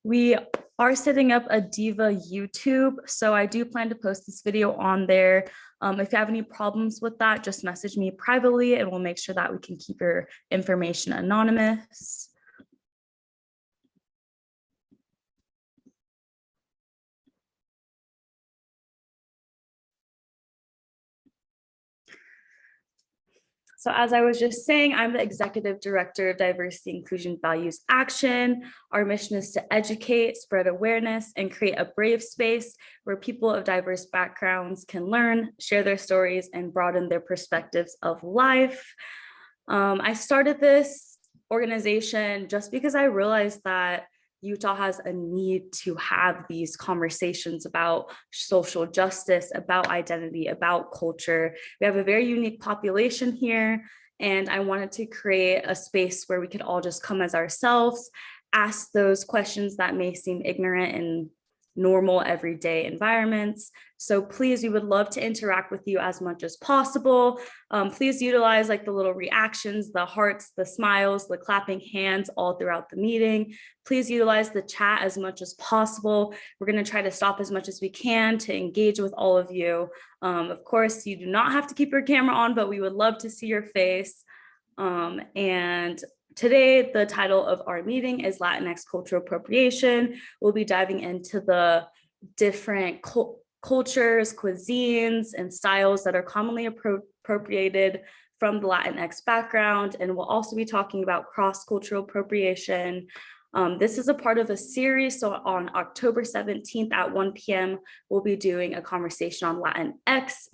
We are setting up a Diva YouTube, so I do plan to post this video on there. If you have any problems with that, just message me privately and we'll make sure that we can keep your information anonymous. So as I was just saying, I'm the Executive Director of Diversity, Inclusion, Values, Action. Our mission is to educate, spread awareness, and create a brave space where people of diverse backgrounds can learn, share their stories, and broaden their perspectives of life. I started this organization just because I realized that Utah has a need to have these conversations about social justice, about identity, about culture. We have a very unique population here, and I wanted to create a space where we could all just come as ourselves, ask those questions that may seem ignorant in normal everyday environments. So please, we would love to interact with you as much as possible. Please utilize like the little reactions, the hearts, the smiles, the clapping hands all throughout the meeting. Please utilize the chat as much as possible. We're going to try to stop as much as we can to engage with all of you. Of course, you do not have to keep your camera on, but we would love to see your face. And today, the title of our meeting is LatinX Cultural Appropriation. We'll be diving into the different cultures, cuisines, and styles that are commonly appropriated from the Latinx background. And we'll also be talking about cross-cultural appropriation. This is a part of a series. So on October 17th at 1 p.m., we'll be doing a conversation on Latinx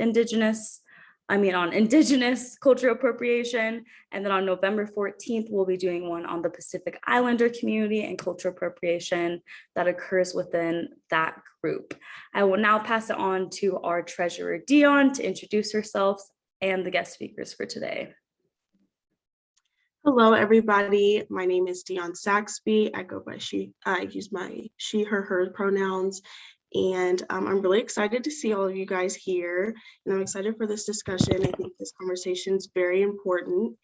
on Indigenous cultural appropriation. And then on November 14th, we'll be doing one on the Pacific Islander community and cultural appropriation that occurs within that group. I will now pass it on to our treasurer, Dion, to introduce herself and the guest speakers for today. Hello, everybody. My name is Dion Saxby. I go by she. I use my she, her pronouns. And I'm really excited to see all of you guys here, and I'm excited for this discussion. I think this conversation is very important.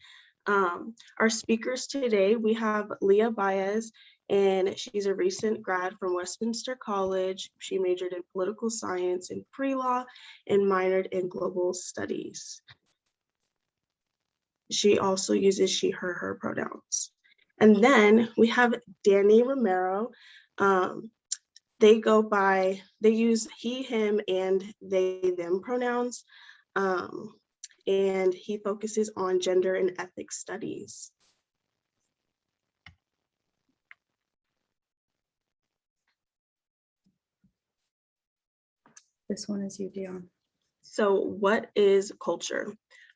Our speakers today, we have Leah Baez, and she's a recent grad from Westminster College. She majored in political science and pre-law and minored in global studies. She also uses she, her pronouns. And then we have Danny Romero. They use he, him, and they, them pronouns. And he focuses on gender and ethics studies. This one is you, Dion. So what is culture?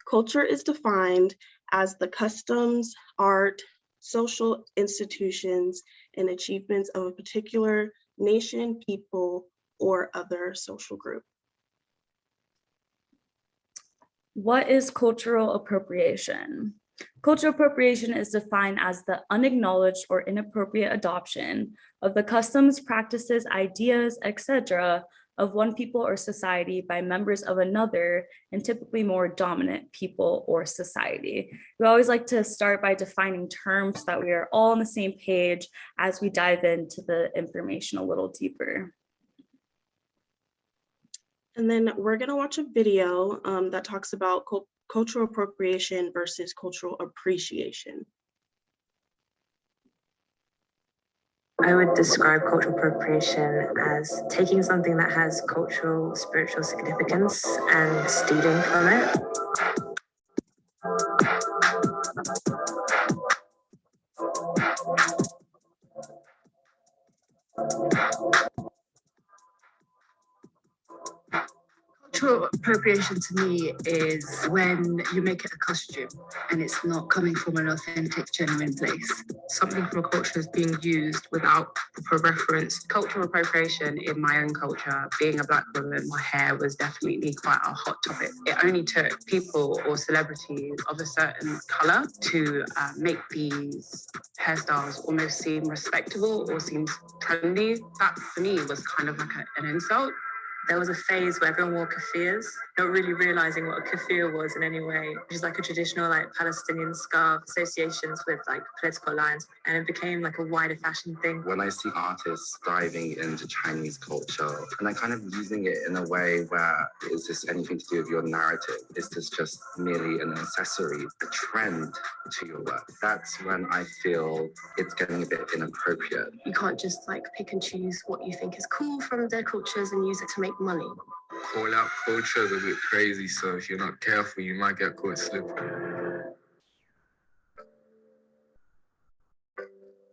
Culture is defined as the customs, art, social institutions, and achievements of a particular nation, people, or other social group. What is cultural appropriation? Cultural appropriation is defined as the unacknowledged or inappropriate adoption of the customs, practices, ideas, etc. of one people or society by members of another, and typically more dominant people or society. We always like to start by defining terms so that we are all on the same page as we dive into the information a little deeper. And then we're gonna watch a video that talks about cultural appropriation versus cultural appreciation. I would describe cultural appropriation as taking something that has cultural, spiritual significance and stealing from it. Cultural appropriation to me is when you make it a costume and it's not coming from an authentic, genuine place. Something from a culture is being used without proper reference. Cultural appropriation in my own culture, being a Black woman, my hair was definitely quite a hot topic. It only took people or celebrities of a certain color to make these hairstyles almost seem respectable or seem trendy. That for me was kind of like an insult. There was a phase where everyone wore keffiyehs, not really realizing what a keffiyeh was in any way, which is like a traditional like Palestinian scarf, associations with like political lines, and it became like a wider fashion thing. When I see artists diving into Chinese culture and they're kind of using it in a way where, is this anything to do with your narrative? Is this just merely an accessory, a trend to your work? That's when I feel it's getting a bit inappropriate. You can't just like pick and choose what you think is cool from their cultures and use it to make money. Call out culture is a bit crazy, so if you're not careful, you might get caught slipping.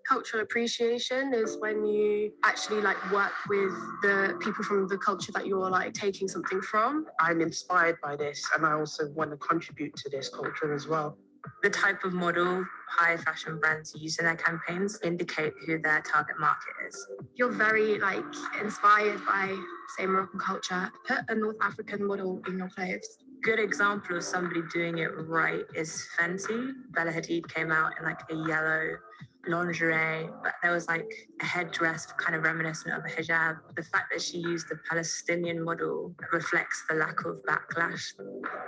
Cultural appreciation is when you actually like work with the people from the culture that you're like taking something from. I'm inspired by this, and I also want to contribute to this culture as well. The type of model high fashion brands use in their campaigns indicate who their target market is. You're very like inspired by, say, Moroccan culture. Put a North African model in your clothes. Good example of somebody doing it right is Fenty. Bella Hadid came out in like a yellow lingerie, but there was like a headdress kind of reminiscent of a hijab. The fact that she used the Palestinian model reflects the lack of backlash.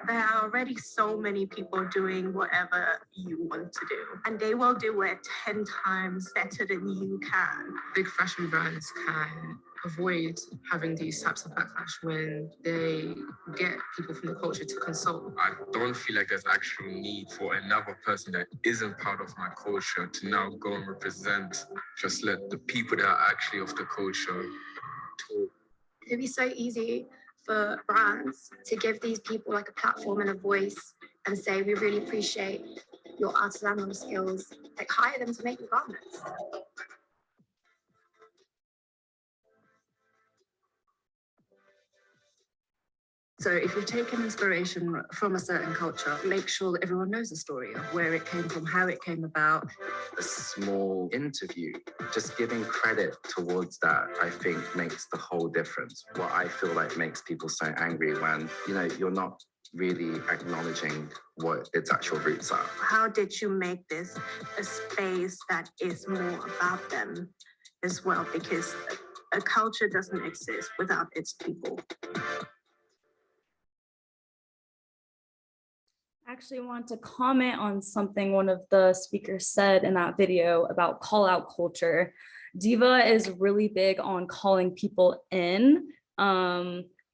There are already so many people doing whatever you want to do, and they will do it 10 times better than you can. Big fashion brands can avoid having these types of backlash when they get people from the culture to consult. I don't feel like there's actual need for another person that isn't part of my culture to now go and represent. Just let the people that are actually of the culture talk. It'd be so easy for brands to give these people like a platform and a voice and say, we really appreciate your artisanal skills, like hire them to make your garments. So if you've taken inspiration from a certain culture, make sure that everyone knows the story of where it came from, how it came about. A small interview, just giving credit towards that, I think makes the whole difference. What I feel like makes people so angry when, you know, you're not really acknowledging what its actual roots are. How did you make this a space that is more about them as well? Because a culture doesn't exist without its people. I actually want to comment on something one of the speakers said in that video about call out culture. Diva is really big on calling people in.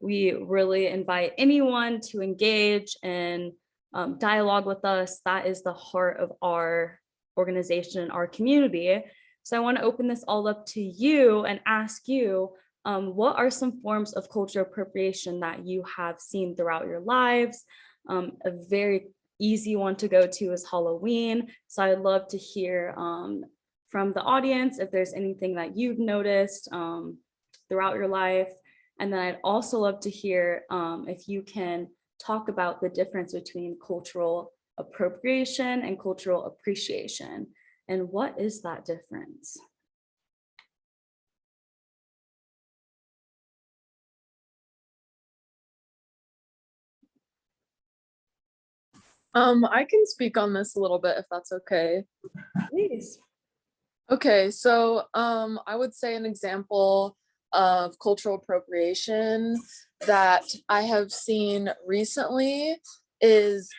We really invite anyone to engage and dialogue with us. That is the heart of our organization, our community. So I want to open this all up to you and ask you, what are some forms of cultural appropriation that you have seen throughout your lives? A very easy one to go to is Halloween. So I'd love to hear from the audience if there's anything that you've noticed throughout your life. And then I'd also love to hear if you can talk about the difference between cultural appropriation and cultural appreciation. And what is that difference? I can speak on this a little bit if that's okay. Please. Okay, so I would say an example of cultural appropriation that I have seen recently is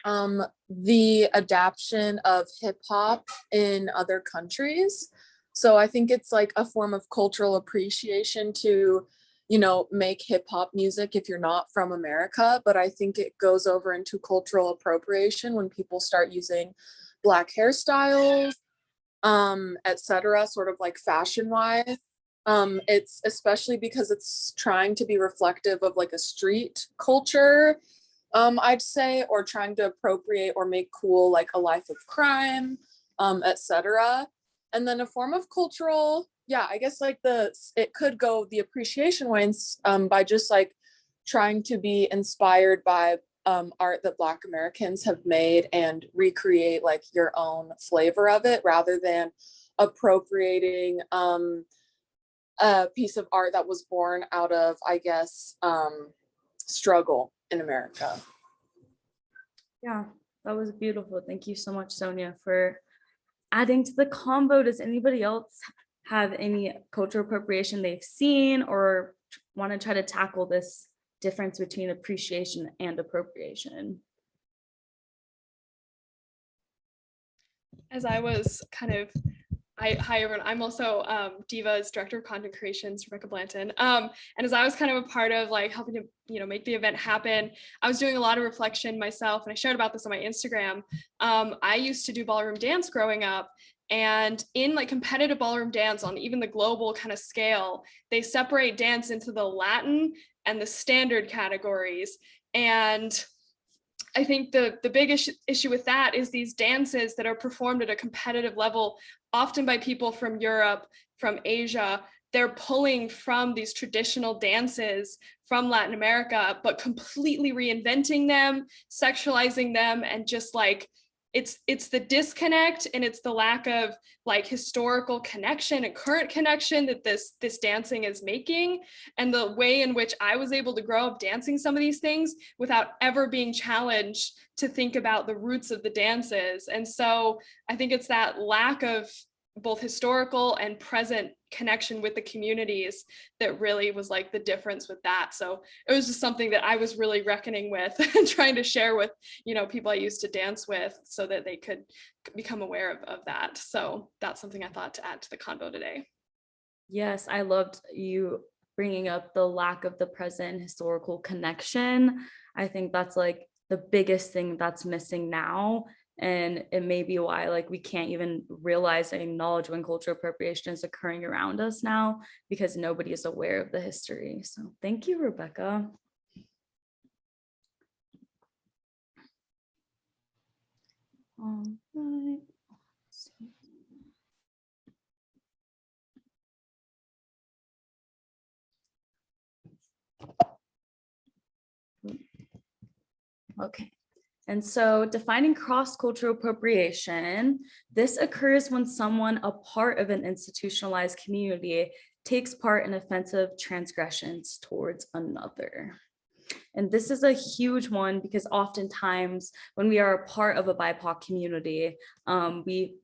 the adaptation of hip hop in other countries. So I think it's like a form of cultural appreciation to, you know, make hip hop music if you're not from America, but I think it goes over into cultural appropriation when people start using Black hairstyles, etc., sort of like fashion wise. It's especially because it's trying to be reflective of like a street culture, I'd say, or trying to appropriate or make cool like a life of crime, etc. And then a form of cultural, yeah, I guess like it could go the appreciation way by just like trying to be inspired by art that Black Americans have made and recreate like your own flavor of it rather than appropriating a piece of art that was born out of, I guess, struggle in America. Yeah, that was beautiful. Thank you so much, Sonia, for adding to the combo. Does anybody else have any cultural appropriation they've seen or want to try to tackle this difference between appreciation and appropriation? As I was hi everyone, I'm also Diva's director of content creations, Rebecca Blanton. And as I was kind of a part of like helping to make the event happen, I was doing a lot of reflection myself, and I shared about this on my Instagram. I used to do ballroom dance growing up, and in like competitive ballroom dance on even the global kind of scale, they separate dance into the Latin and the standard categories. And I think the big issue with that is these dances that are performed at a competitive level, often by people from Europe, from Asia, they're pulling from these traditional dances from Latin America, but completely reinventing them, sexualizing them, and just like, it's the disconnect, and it's the lack of like historical connection and current connection that this dancing is making, and the way in which I was able to grow up dancing some of these things without ever being challenged to think about the roots of the dances. And so I think it's that lack of both historical and present connection with the communities that really was like the difference with that. So it was just something that I was really reckoning with and trying to share with, people I used to dance with so that they could become aware of that. So that's something I thought to add to the convo today. Yes, I loved you bringing up the lack of the present historical connection. I think that's like the biggest thing that's missing now. And it may be why like we can't even realize and acknowledge when cultural appropriation is occurring around us now, because nobody is aware of the history. So thank you, Rebecca. All right. Okay. And so defining cross-cultural appropriation, this occurs when someone, a part of an institutionalized community, takes part in offensive transgressions towards another. And this is a huge one because oftentimes when we are a part of a BIPOC community, we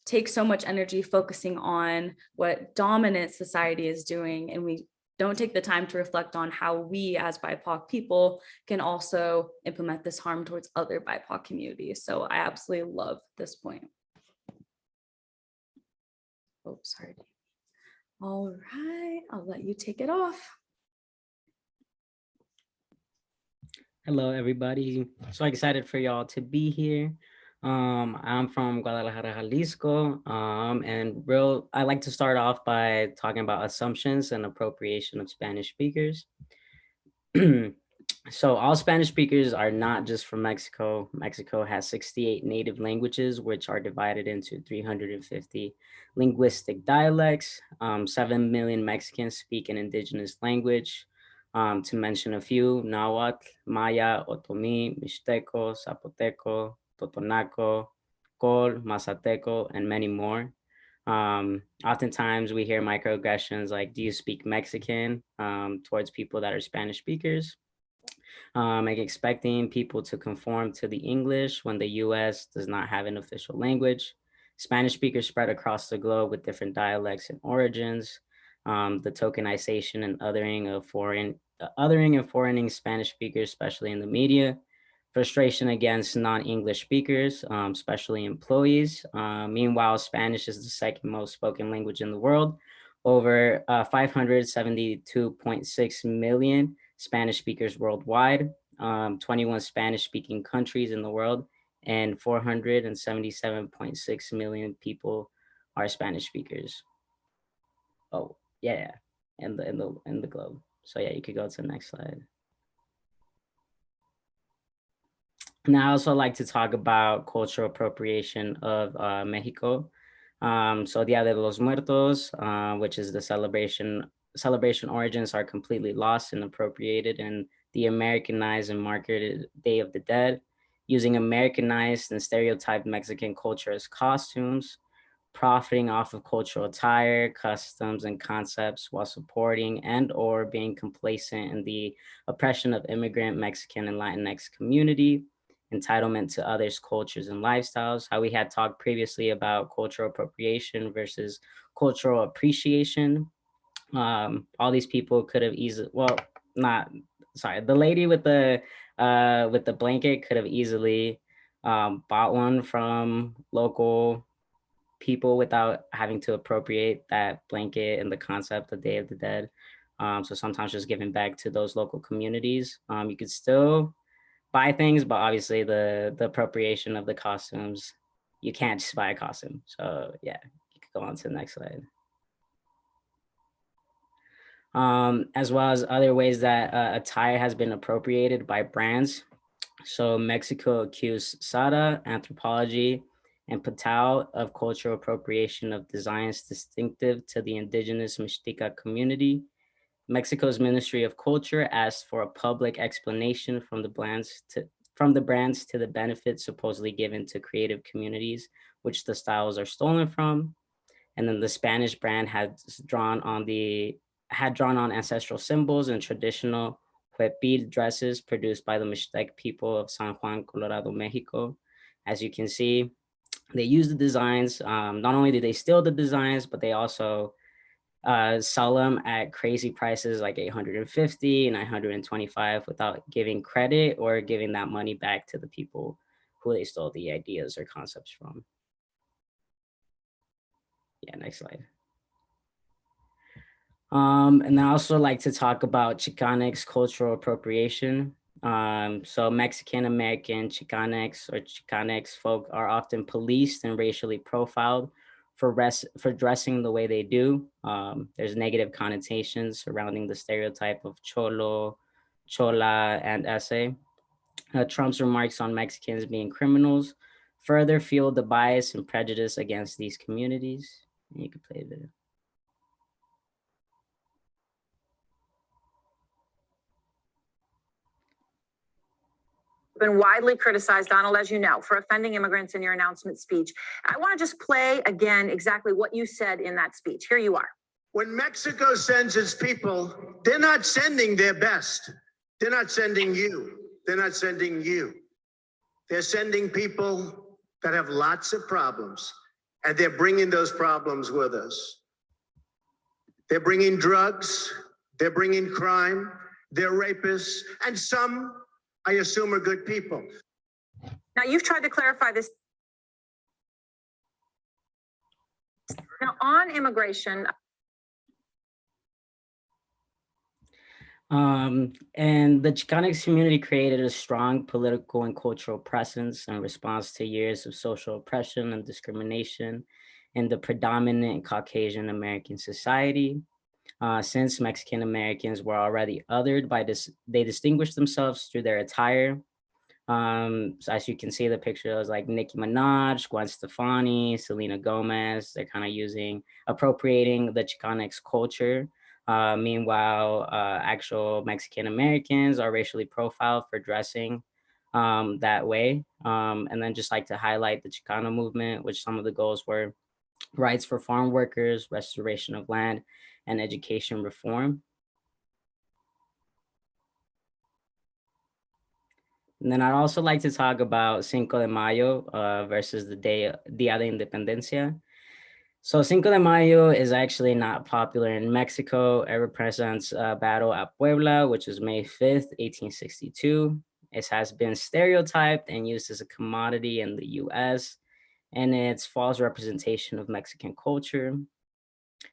take so much energy focusing on what dominant society is doing, and we don't take the time to reflect on how we as BIPOC people can also implement this harm towards other BIPOC communities. So I absolutely love this point. Oh, sorry. All right, I'll let you take it off. Hello, everybody. So excited for y'all to be here. I'm from Guadalajara, Jalisco, and I like to start off by talking about assumptions and appropriation of Spanish speakers. So all Spanish speakers are not just from Mexico. Mexico has 68 native languages, which are divided into 350 linguistic dialects. 7 million Mexicans speak an indigenous language. To mention a few: Nahuatl, Maya, Otomi, Mixteco, Zapoteco, Totonaco, Col, Mazateco, and many more. Oftentimes we hear microaggressions like, do you speak Mexican, towards people that are Spanish speakers. Like expecting people to conform to the English when the US does not have an official language. Spanish speakers spread across the globe with different dialects and origins. The tokenization and othering of foreigning Spanish speakers, especially in the media. Frustration against non-English speakers, especially employees. Meanwhile, Spanish is the second most spoken language in the world. Over 572.6 million Spanish speakers worldwide, 21 Spanish-speaking countries in the world, and 477.6 million people are Spanish speakers. Oh, yeah, in the globe. So yeah, you could go to the next slide. Now I also like to talk about cultural appropriation of Mexico. So Dia de los Muertos, which is the celebration origins are completely lost and appropriated in the Americanized and marketed Day of the Dead, using Americanized and stereotyped Mexican culture as costumes, profiting off of cultural attire, customs, and concepts while supporting and or being complacent in the oppression of immigrant Mexican and Latinx community, entitlement to others' cultures and lifestyles, how we had talked previously about cultural appropriation versus cultural appreciation. All these people could have easily, well, not, sorry, the lady with the blanket could have easily bought one from local people without having to appropriate that blanket and the concept of Day of the Dead. So sometimes just giving back to those local communities. You could still buy things, but obviously the appropriation of the costumes, you can't just buy a costume. So yeah, you could go on to the next slide. As well as other ways that attire has been appropriated by brands. So Mexico accused Sada, Anthropology, and Patao of cultural appropriation of designs distinctive to the indigenous Mixteca community. Mexico's Ministry of Culture asked for a public explanation from the brands to the benefits supposedly given to creative communities, which the styles are stolen from. And then the Spanish brand had drawn on ancestral symbols and traditional huipil dresses produced by the Mixtec people of San Juan, Colorado, Mexico. As you can see, they use the designs. Not only do they steal the designs, but they also sell them at crazy prices like $850, $925 without giving credit or giving that money back to the people who they stole the ideas or concepts from. Yeah, next slide. And I also like to talk about Chicanx cultural appropriation. So Mexican American Chicanx or Chicanx folk are often policed and racially profiled for dressing the way they do. There's negative connotations surrounding the stereotype of cholo, chola, and ese. Trump's remarks on Mexicans being criminals further fueled the bias and prejudice against these communities. You can play a video. Been widely criticized, Donald, as you know, for offending immigrants in your announcement speech. I want to just play again exactly what you said in that speech. Here you are. When Mexico sends its people, they're not sending their best. They're not sending you. They're not sending you. They're sending people that have lots of problems, and they're bringing those problems with us. They're bringing drugs, they're bringing crime, they're rapists, and some, I assume, are good people. Now, you've tried to clarify this. Now, on immigration. And the Chicanx community created a strong political and cultural presence in response to years of social oppression and discrimination in the predominant Caucasian American society. Since Mexican Americans were already othered by this, they distinguished themselves through their attire. So as you can see, the picture is like Nicki Minaj, Gwen Stefani, Selena Gomez. They're kind of appropriating the Chicanx culture. Meanwhile, actual Mexican Americans are racially profiled for dressing that way. And then just like to highlight the Chicano movement, which some of the goals were rights for farm workers, restoration of land, and education reform. And then I'd also like to talk about Cinco de Mayo versus the Dia de Independencia. So Cinco de Mayo is actually not popular in Mexico. It represents Battle at Puebla, which was May 5th, 1862. It has been stereotyped and used as a commodity in the US, and it's false representation of Mexican culture.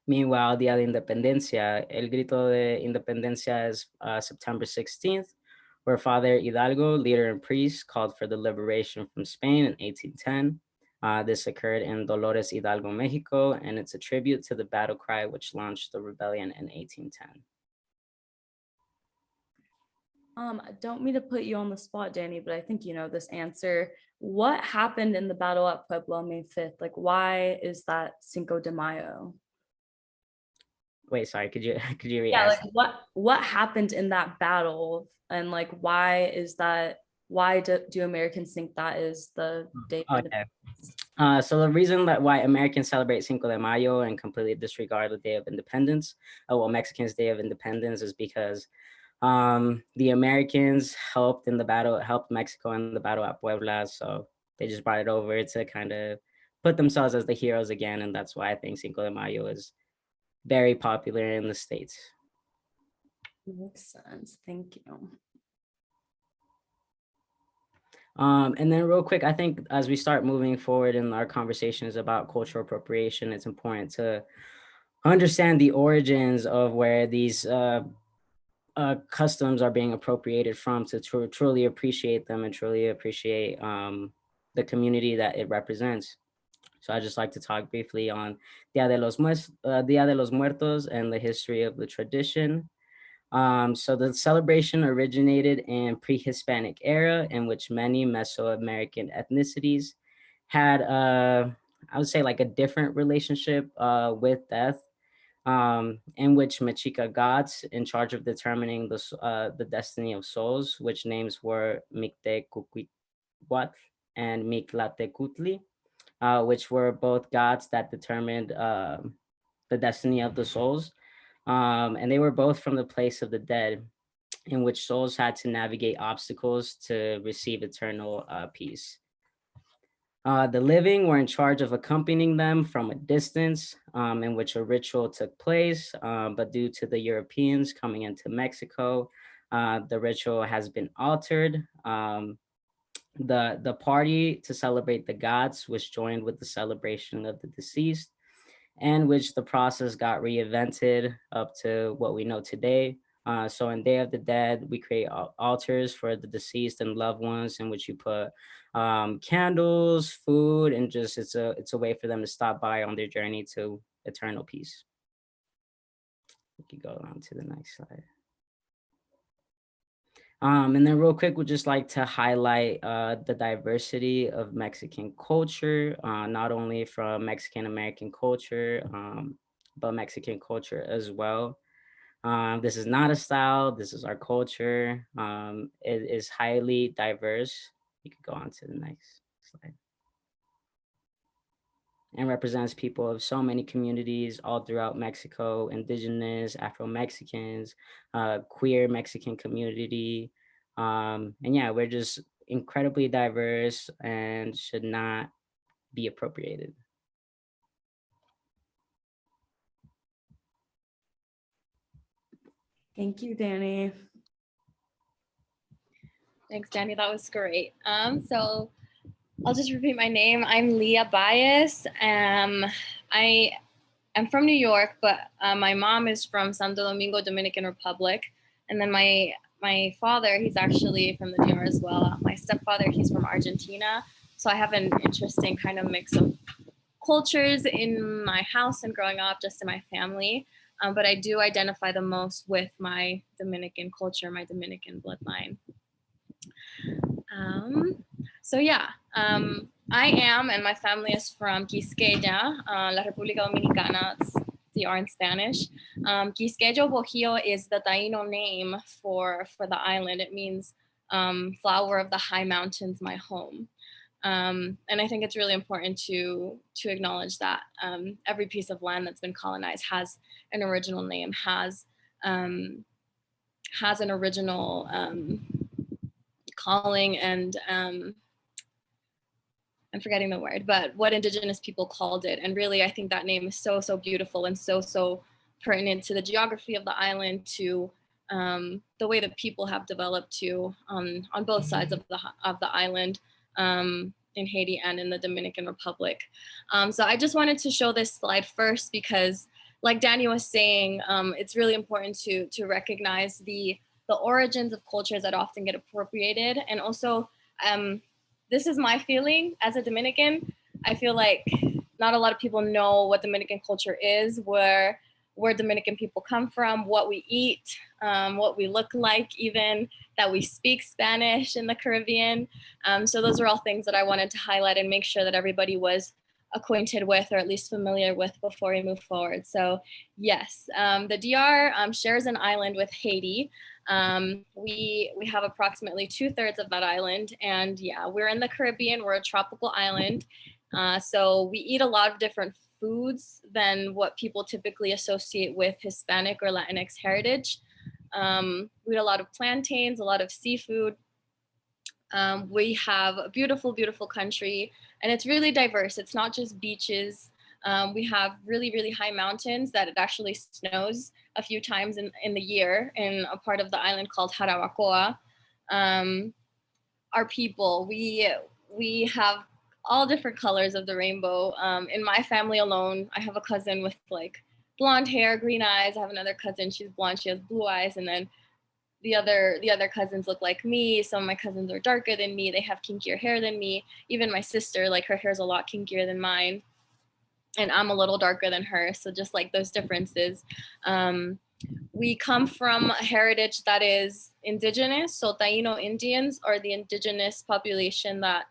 Meanwhile, Dia de Independencia, El Grito de Independencia is September 16th, where Father Hidalgo, leader and priest, called for the liberation from Spain in 1810. This occurred in Dolores Hidalgo, Mexico, and it's a tribute to the battle cry which launched the rebellion in 1810. I don't mean to put you on the spot, Danny, but I think you know this answer. What happened in the battle at Puebla May 5th? Like, why is that Cinco de Mayo? Wait, sorry, could you Yeah, like what happened in that battle, and like why do Americans think that is the day? Okay. So the reason why Americans celebrate Cinco de Mayo and completely disregard the Day of Independence, Mexicans' Day of Independence, is because the Americans helped Mexico in the battle at Puebla, so they just brought it over to kind of put themselves as the heroes again, and that's why I think Cinco de Mayo is very popular in the States. Makes sense. Thank you. And then real quick, I think as we start moving forward in our conversations about cultural appropriation, it's important to understand the origins of where these customs are being appropriated from, to truly appreciate them and truly appreciate the community that it represents. So I'd just like to talk briefly on Dia de los Muertos and the history of the tradition. So the celebration originated in pre-Hispanic era, in which many Mesoamerican ethnicities had, I would say, like a different relationship with death, in which Mexica gods in charge of determining the destiny of souls, which names were Mictecuhtli and Mictlatecutli, which were both gods that determined the destiny of the souls. And they were both from the place of the dead, in which souls had to navigate obstacles to receive eternal peace. The living were in charge of accompanying them from a distance, in which a ritual took place, but due to the Europeans coming into Mexico, the ritual has been altered. The party to celebrate the gods was joined with the celebration of the deceased, and which the process got reinvented up to what we know today. So in Day of the Dead, we create altars for the deceased and loved ones, in which you put candles, food, and just it's a way for them to stop by on their journey to eternal peace. We could go on to the next slide. And then real quick, we'd just like to highlight the diversity of Mexican culture, not only from Mexican American culture, but Mexican culture as well. This is not a style, this is our culture. It is highly diverse. You could go on to the next slide. And represents people of so many communities all throughout Mexico: Indigenous, Afro-Mexicans, queer Mexican community. And yeah, we're just incredibly diverse and should not be appropriated. Thank you, Danny. Thanks, Danny. That was great. So I'll just repeat my name. I'm Leah Baez. I am from New York, but my mom is from Santo Domingo, Dominican Republic. And then my father, he's actually from the DR as well. My stepfather, he's from Argentina. So I have an interesting kind of mix of cultures in my house and growing up, just in my family. But I do identify the most with my Dominican culture, my Dominican bloodline. So yeah, I am, and my family is from Quisqueya, La República Dominicana. It's DR in Spanish. Quisqueyo Bojio is the Taino name for the island. It means flower of the high mountains, my home. And I think it's really important to acknowledge that every piece of land that's been colonized has an original name, has an original calling, and I'm forgetting the word, but what Indigenous people called it. And really, I think that name is so, so beautiful and so, so pertinent to the geography of the island, to the way that people have developed to on both sides of the island, in Haiti and in the Dominican Republic. So I just wanted to show this slide first because, like Danny was saying, it's really important to recognize the origins of cultures that often get appropriated. And also, this is my feeling as a Dominican. I feel like not a lot of people know what Dominican culture is, where Dominican people come from, what we eat, what we look like, even that we speak Spanish in the Caribbean. So those are all things that I wanted to highlight and make sure that everybody was acquainted with, or at least familiar with, before we move forward. So yes, the DR shares an island with Haiti. We have approximately 2/3 of that island, and yeah, we're in the Caribbean. We're a tropical island, so we eat a lot of different foods than what people typically associate with Hispanic or Latinx heritage. We eat a lot of plantains, a lot of seafood. We have a beautiful, beautiful country, and it's really diverse. It's not just beaches. We have really, really high mountains that it actually snows a few times in the year in a part of the island called Harawakoa. Our people, we have all different colors of the rainbow. In my family alone, I have a cousin with like blonde hair, green eyes. I have another cousin, she's blonde, she has blue eyes, and then the other cousins look like me. Some of my cousins are darker than me. They have kinkier hair than me. Even my sister, like her hair is a lot kinkier than mine. And I'm a little darker than her. So just like those differences. We come from a heritage that is indigenous. So Taino Indians are the indigenous population that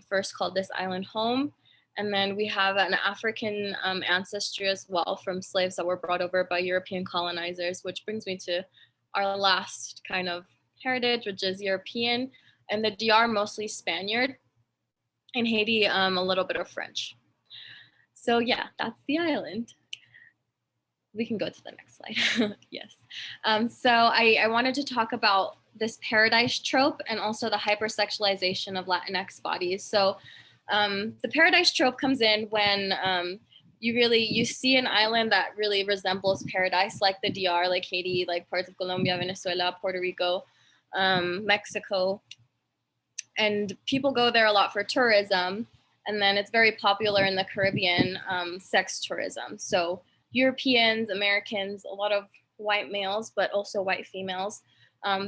first called this island home. And then we have an African ancestry as well from slaves that were brought over by European colonizers, which brings me to our last kind of heritage, which is European, and the DR mostly Spaniard, and Haiti a little bit of French. So yeah, that's the island. We can go to the next slide. Yes. So I wanted to talk about this paradise trope and also the hypersexualization of Latinx bodies. So the paradise trope comes in when you see an island that really resembles paradise, like the DR, like Haiti, like parts of Colombia, Venezuela, Puerto Rico, Mexico. And people go there a lot for tourism. And then it's very popular in the Caribbean, sex tourism. So Europeans, Americans, a lot of white males, but also white females,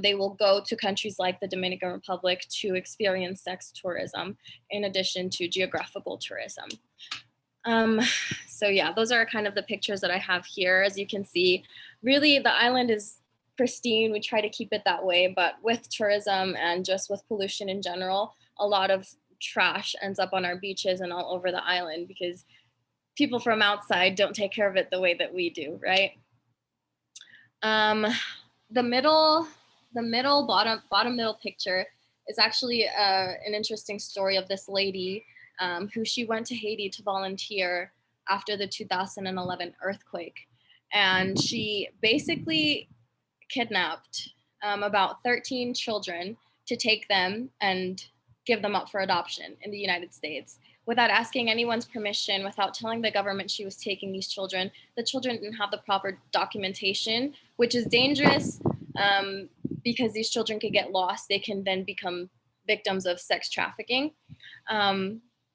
they will go to countries like the Dominican Republic to experience sex tourism, in addition to geographical tourism. So yeah, those are kind of the pictures that I have here. As you can see, really the island is pristine. We try to keep it that way, but with tourism and just with pollution in general, a lot of trash ends up on our beaches and all over the island because people from outside don't take care of it the way that we do, right? The middle bottom middle picture is actually an interesting story of this lady who she went to Haiti to volunteer after the 2011 earthquake. And she basically kidnapped about 13 children to take them and give them up for adoption in the United States without asking anyone's permission, without telling the government she was taking these children. The children didn't have the proper documentation, which is dangerous because these children could get lost. They can then become victims of sex trafficking.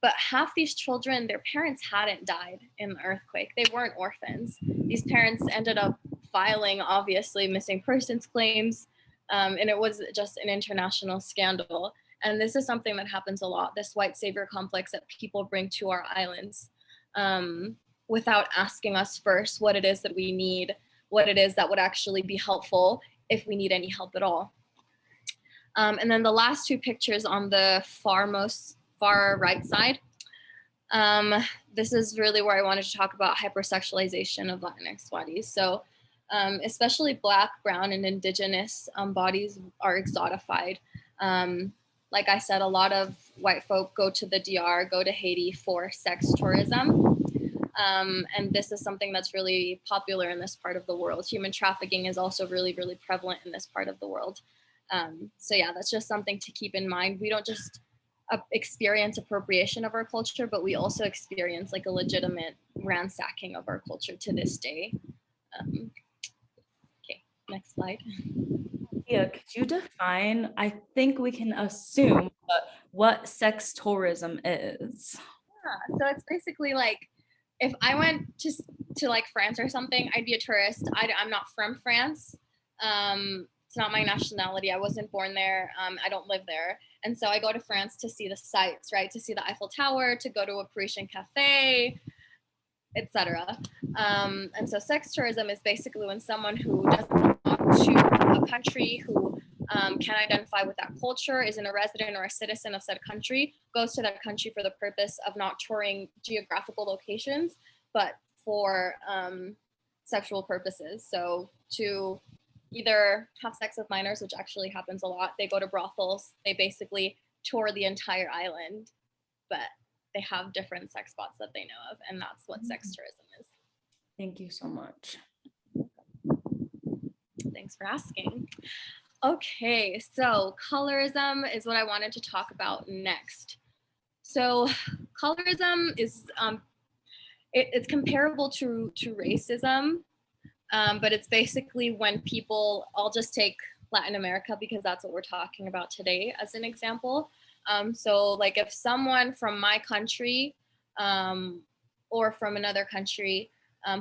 But half these children, their parents hadn't died in the earthquake. They weren't orphans. These parents ended up filing, obviously, missing persons claims, and it was just an international scandal. And this is something that happens a lot, this white savior complex that people bring to our islands without asking us first what it is that we need, what it is that would actually be helpful if we need any help at all. And then the last two pictures on the far right side, this is really where I wanted to talk about hypersexualization of Latinx bodies. So especially Black, Brown, and Indigenous bodies are exotified. Like I said, a lot of white folk go to the DR, go to Haiti for sex tourism. And this is something that's really popular in this part of the world. Human trafficking is also really, really prevalent in this part of the world. So yeah, that's just something to keep in mind. We don't just experience appropriation of our culture, but we also experience like a legitimate ransacking of our culture to this day. Okay, next slide. Yeah, could you define, I think we can assume, but what sex tourism is? Yeah, so it's basically like, if I went to like France or something, I'd be a tourist. I'm not from France. It's not my nationality. I wasn't born there. I don't live there. And so I go to France to see the sights, right? To see the Eiffel Tower, to go to a Parisian cafe, etc. And so sex tourism is basically when someone who doesn't belong to a country, who can identify with that culture, isn't a resident or a citizen of said country, goes to that country for the purpose of not touring geographical locations, but for sexual purposes. So to either have sex with minors, which actually happens a lot, they go to brothels, they basically tour the entire island, but they have different sex spots that they know of, and that's what sex tourism is. Thank you so much. Thanks for asking. Okay, so colorism is what I wanted to talk about next. So colorism is it's comparable to racism, but it's basically when people, I'll just take Latin America because that's what we're talking about today as an example. So like if someone from my country or from another country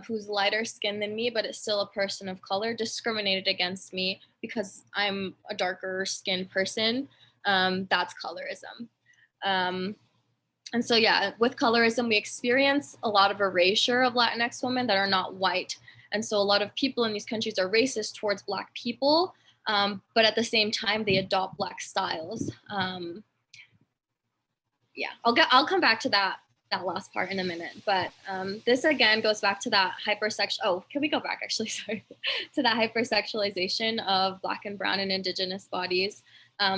who's lighter skinned than me, but is still a person of color, discriminated against me because I'm a darker skinned person, that's colorism. And so, yeah, with colorism, we experience a lot of erasure of Latinx women that are not white. And so a lot of people in these countries are racist towards Black people, but at the same time, they adopt Black styles. Yeah, I'll come back to that last part in a minute. But this again goes back to that can we go back actually, sorry, to that hypersexualization of Black and brown and Indigenous bodies.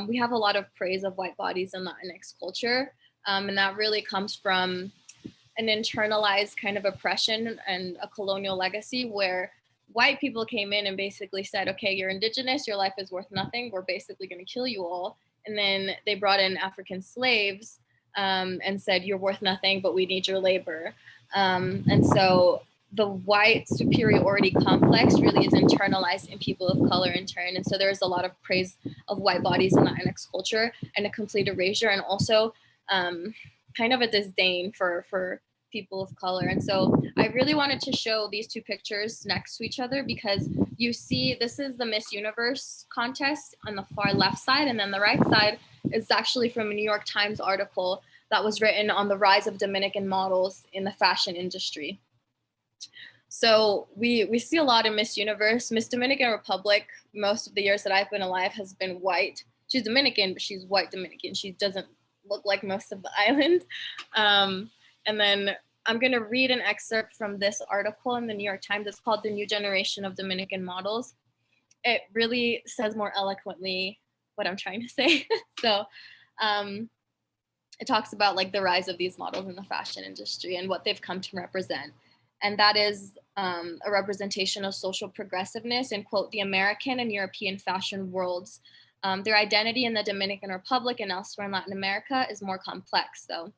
We have a lot of praise of white bodies in Latinx culture. And that really comes from an internalized kind of oppression and a colonial legacy where white people came in and basically said, okay, you're Indigenous, your life is worth nothing, we're basically going to kill you all. And then they brought in African slaves and said, you're worth nothing, but we need your labor. And so the white superiority complex really is internalized in people of color in turn. And so there is a lot of praise of white bodies in Latinx culture and a complete erasure, and also kind of a disdain for people of color. And so I really wanted to show these two pictures next to each other because you see, this is the Miss Universe contest on the far left side, and then the right side is actually from a New York Times article that was written on the rise of Dominican models in the fashion industry. So we see a lot in Miss Universe. Miss Dominican Republic, most of the years that I've been alive, has been white. She's Dominican, but she's white Dominican. She doesn't look like most of the island. And then I'm going to read an excerpt from this article in the New York Times. It's called The New Generation of Dominican Models. It really says more eloquently what I'm trying to say. So it talks about like the rise of these models in the fashion industry and what they've come to represent. And that is a representation of social progressiveness in, quote, the American and European fashion worlds. Their identity in the Dominican Republic and elsewhere in Latin America is more complex, though.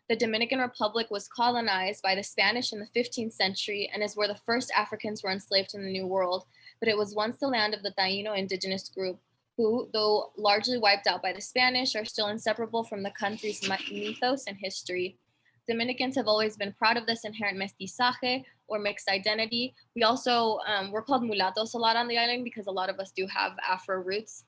The Dominican Republic was colonized by the Spanish in the 15th century and is where the first Africans were enslaved in the New World, but it was once the land of the Taino indigenous group, who, though largely wiped out by the Spanish, are still inseparable from the country's mythos and history. Dominicans have always been proud of this inherent mestizaje or mixed identity. We also, we're called mulattos a lot on the island because a lot of us do have Afro roots.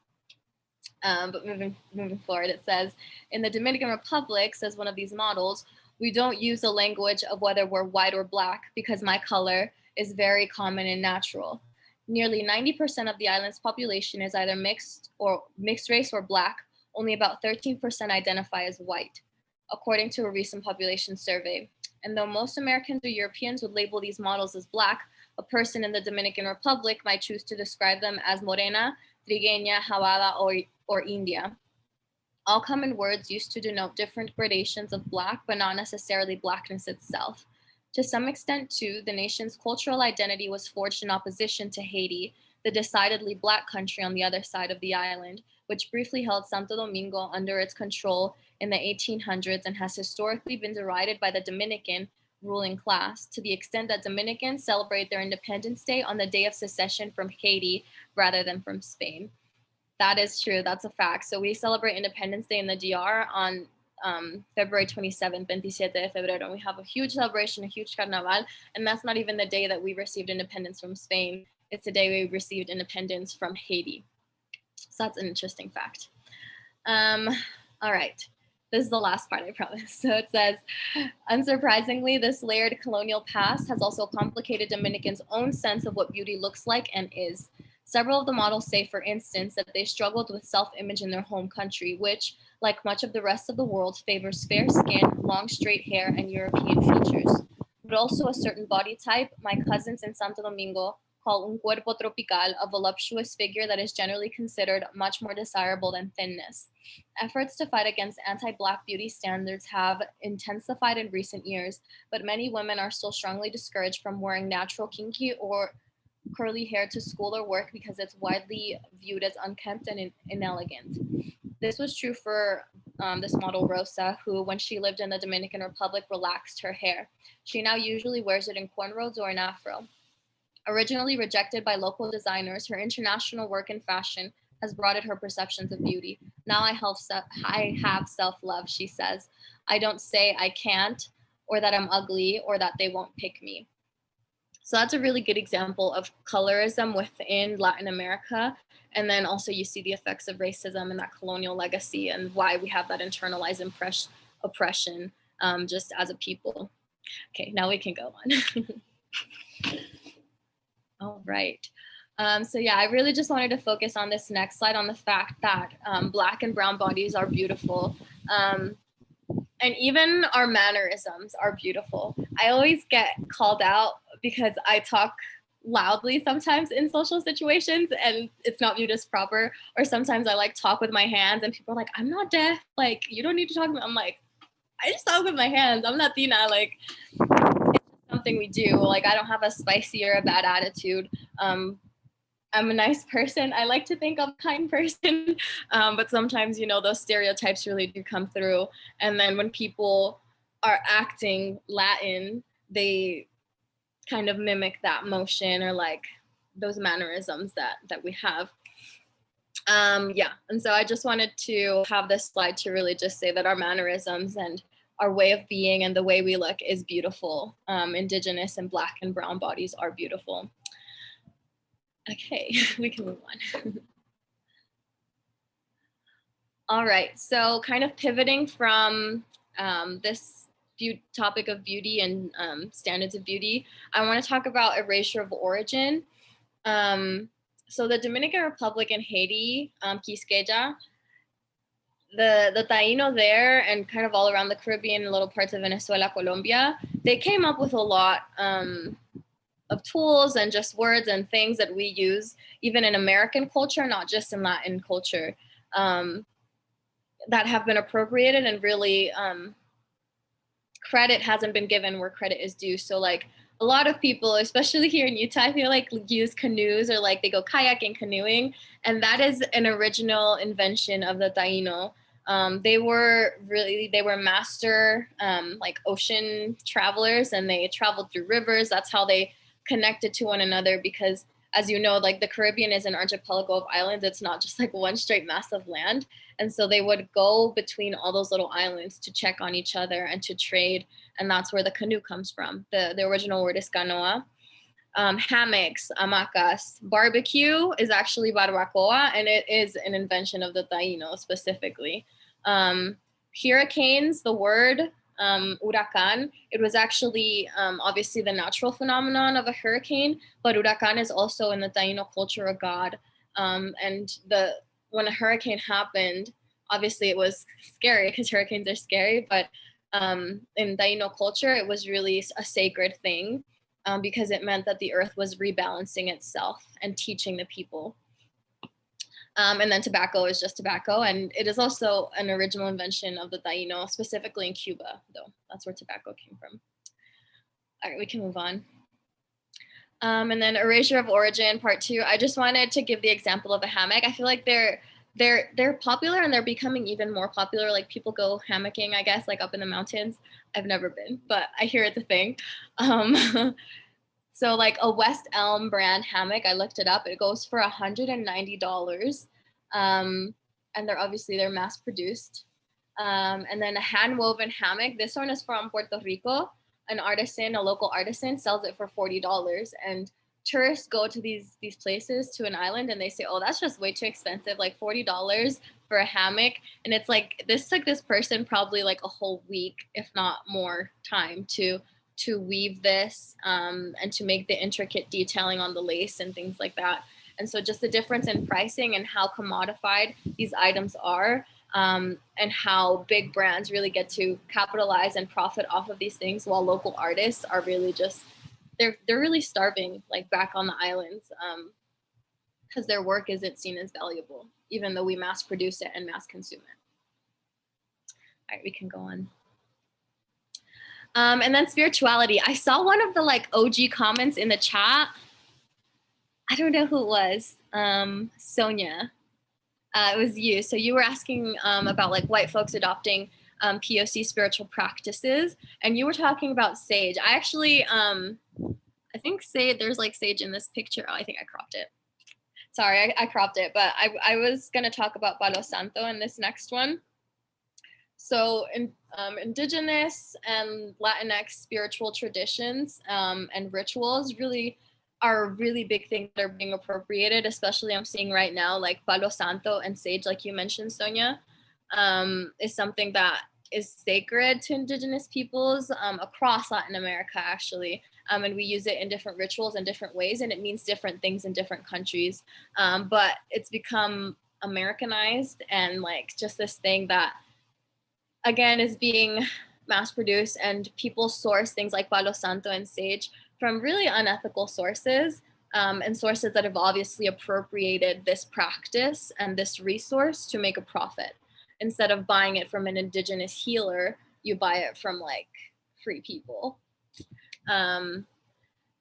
But moving forward, it says, in the Dominican Republic, says one of these models, we don't use the language of whether we're white or Black because my color is very common and natural. Nearly 90% of the island's population is either mixed race or Black. Only about 13% identify as white, according to a recent population survey. And though most Americans or Europeans would label these models as Black, a person in the Dominican Republic might choose to describe them as morena, trigueña, jabada, or India. All common words used to denote different gradations of Black, but not necessarily Blackness itself. To some extent, too, the nation's cultural identity was forged in opposition to Haiti, the decidedly Black country on the other side of the island, which briefly held Santo Domingo under its control in the 1800s and has historically been derided by the Dominican ruling class, to the extent that Dominicans celebrate their Independence Day on the day of secession from Haiti rather than from Spain. That is true, that's a fact. So we celebrate Independence Day in the DR on February 27th, 27 de febrero, and we have a huge celebration, a huge carnaval, and that's not even the day that we received independence from Spain. It's the day we received independence from Haiti. So that's an interesting fact. All right. This is the last part, I promise. So it says, unsurprisingly, this layered colonial past has also complicated Dominicans' own sense of what beauty looks like and is. Several of the models say, for instance, that they struggled with self-image in their home country, which, like much of the rest of the world, favors fair skin, long straight hair, and European features. But also a certain body type, my cousins in Santo Domingo call un cuerpo tropical, a voluptuous figure that is generally considered much more desirable than thinness. Efforts to fight against anti-Black beauty standards have intensified in recent years, but many women are still strongly discouraged from wearing natural kinky or curly hair to school or work because it's widely viewed as unkempt and inelegant. This was true for this model Rosa, who when she lived in the Dominican Republic relaxed her hair. She now usually wears it in cornrows or an afro. Originally rejected by local designers, her international work in fashion has broadened her perceptions of beauty. Now I have self-love, she says. I don't say I can't, or that I'm ugly, or that they won't pick me. So that's a really good example of colorism within Latin America. And then also you see the effects of racism and that colonial legacy and why we have that internalized oppression just as a people. Okay, now we can go on. All right. So yeah, I really just wanted to focus on this next slide on the fact that Black and brown bodies are beautiful. And even our mannerisms are beautiful. I always get called out because I talk loudly sometimes in social situations and it's not viewed as proper. Or sometimes I like talk with my hands and people are like, I'm not deaf. Like, you don't need to talk to me. I'm like, I just talk with my hands. I'm Latina. Like, it's something we do. Like, I don't have a spicy or a bad attitude. I'm a nice person. I like to think I'm a kind person, but sometimes, you know, those stereotypes really do come through. And then when people are acting Latin, they kind of mimic that motion or like those mannerisms that we have. Yeah, and so I just wanted to have this slide to really just say that our mannerisms and our way of being and the way we look is beautiful. Indigenous and Black and brown bodies are beautiful. Okay, we can move on. All right, so kind of pivoting from this topic of beauty and standards of beauty, I want to talk about erasure of origin. So the Dominican Republic and Haiti, Quisqueya, the Taino there and kind of all around the Caribbean and little parts of Venezuela, Colombia, they came up with a lot of tools and just words and things that we use even in American culture, not just in Latin culture, that have been appropriated and really credit hasn't been given where credit is due. So like a lot of people, especially here in Utah, I feel like use canoes or like they go kayaking, canoeing, and that is an original invention of the Taino. They were master like ocean travelers, and they traveled through rivers. That's how they connected to one another, because as you know, like the Caribbean is an archipelago of islands. It's not just like one straight mass of land. And so they would go between all those little islands to check on each other and to trade. And that's where the canoe comes from. The original word is canoa. Hammocks, hamacas. Barbecue is actually barbacoa, and it is an invention of the Taino specifically. Hurricanes, the word, huracan, it was actually obviously the natural phenomenon of a hurricane, but huracan is also in the Taino culture a god. And when a hurricane happened, obviously it was scary because hurricanes are scary, but in Taino culture, it was really a sacred thing because it meant that the earth was rebalancing itself and teaching the people. And then tobacco is just tobacco. And it is also an original invention of the Taino, specifically in Cuba, though. That's where tobacco came from. All right, we can move on. And then erasure of origin, part 2. I just wanted to give the example of a hammock. I feel like they're popular and they're becoming even more popular. Like people go hammocking, I guess, like up in the mountains. I've never been, but I hear it's a thing. So like a West Elm brand hammock, I looked it up. It goes for $190. And they're mass produced. And then a hand woven hammock. This one is from Puerto Rico. An artisan, a local artisan, sells it for $40. And tourists go to these places, to an island, and they say, oh, that's just way too expensive, like $40 for a hammock. And it's like, this took this person probably like a whole week, if not more time to weave this and to make the intricate detailing on the lace and things like that. And so just the difference in pricing and how commodified these items are, and how big brands really get to capitalize and profit off of these things, while local artists are really just, they're really starving, like back on the islands, because their work isn't seen as valuable, even though we mass produce it and mass consume it. All right, we can go on. And then spirituality. I saw one of the like OG comments in the chat. I don't know who it was. Sonia. It was you. So you were asking about like white folks adopting POC spiritual practices, and you were talking about sage. I actually, I think sage, there's like sage in this picture. Oh, I think I cropped it. Sorry, I cropped it, but I was gonna talk about Palo Santo in this next one. So indigenous and Latinx spiritual traditions and rituals really are really big things that are being appropriated, especially I'm seeing right now, like Palo Santo and sage, like you mentioned, Sonia, is something that is sacred to indigenous peoples across Latin America, actually. And we use it in different rituals in different ways, and it means different things in different countries. But it's become Americanized and like just this thing that, again, is being mass produced, and people source things like Palo Santo and sage from really unethical sources, and sources that have obviously appropriated this practice and this resource to make a profit. Instead of buying it from an indigenous healer, you buy it from like free people. And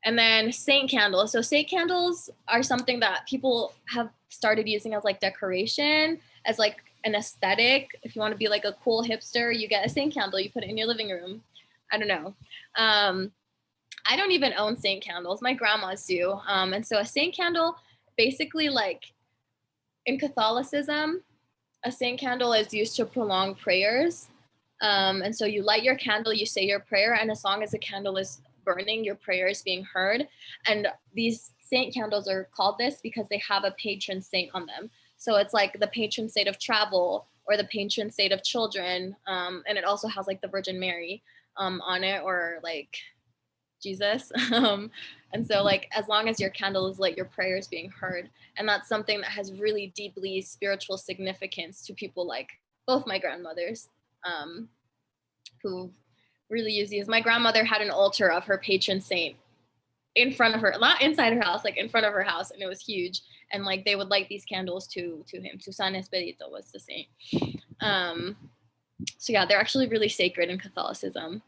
then saint candles. So saint candles are something that people have started using as like decoration, as like an aesthetic. If you want to be like a cool hipster, you get a saint candle, you put it in your living room. I don't know. I don't even own saint candles. My grandmas do. And so a saint candle, basically, like in Catholicism, a saint candle is used to prolong prayers. And so you light your candle, you say your prayer, and as long as the candle is burning, your prayer is being heard. And these saint candles are called this because they have a patron saint on them. So it's like the patron saint of travel or the patron saint of children. And it also has like the Virgin Mary on it, or like Jesus. And so like, as long as your candle is lit, your prayer is being heard. And that's something that has really deeply spiritual significance to people like both my grandmothers, who really use these. My grandmother had an altar of her patron saint in front of her, not inside her house, like in front of her house, and it was huge. And like they would light these candles to him. To San Expedito was the saint. So yeah, they're actually really sacred in Catholicism.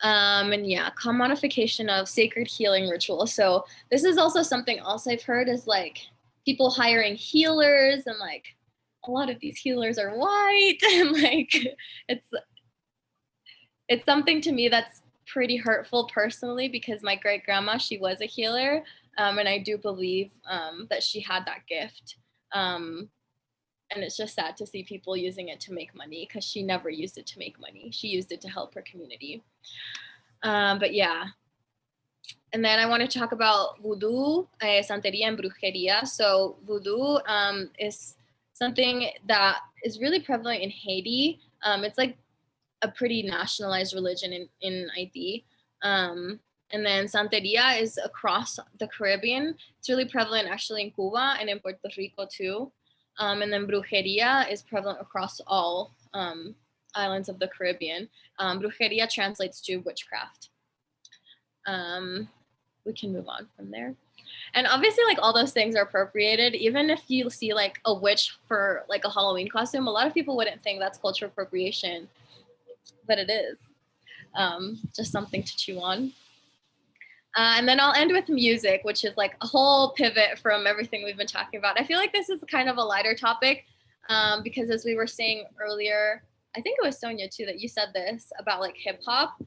And yeah, commodification of sacred healing rituals. So this is also something else I've heard, is like people hiring healers, and like a lot of these healers are white, and like it's something to me that's pretty hurtful personally, because my great grandma, she was a healer, and I do believe that she had that gift. And it's just sad to see people using it to make money, because she never used it to make money. She used it to help her community. But yeah. And then I want to talk about voodoo, santeria, and brujeria. So voodoo is something that is really prevalent in Haiti. It's like a pretty nationalized religion in Haiti. And then santeria is across the Caribbean. It's really prevalent actually in Cuba and in Puerto Rico too. And then brujeria is prevalent across all islands of the Caribbean. Brujeria translates to witchcraft. We can move on from there. And obviously, like, all those things are appropriated. Even if you see like a witch for like a Halloween costume, a lot of people wouldn't think that's cultural appropriation, but it is. Just something to chew on. And then I'll end with music, which is like a whole pivot from everything we've been talking about. I feel like this is kind of a lighter topic, because as we were saying earlier, I think it was Sonia too that you said this about like hip hop.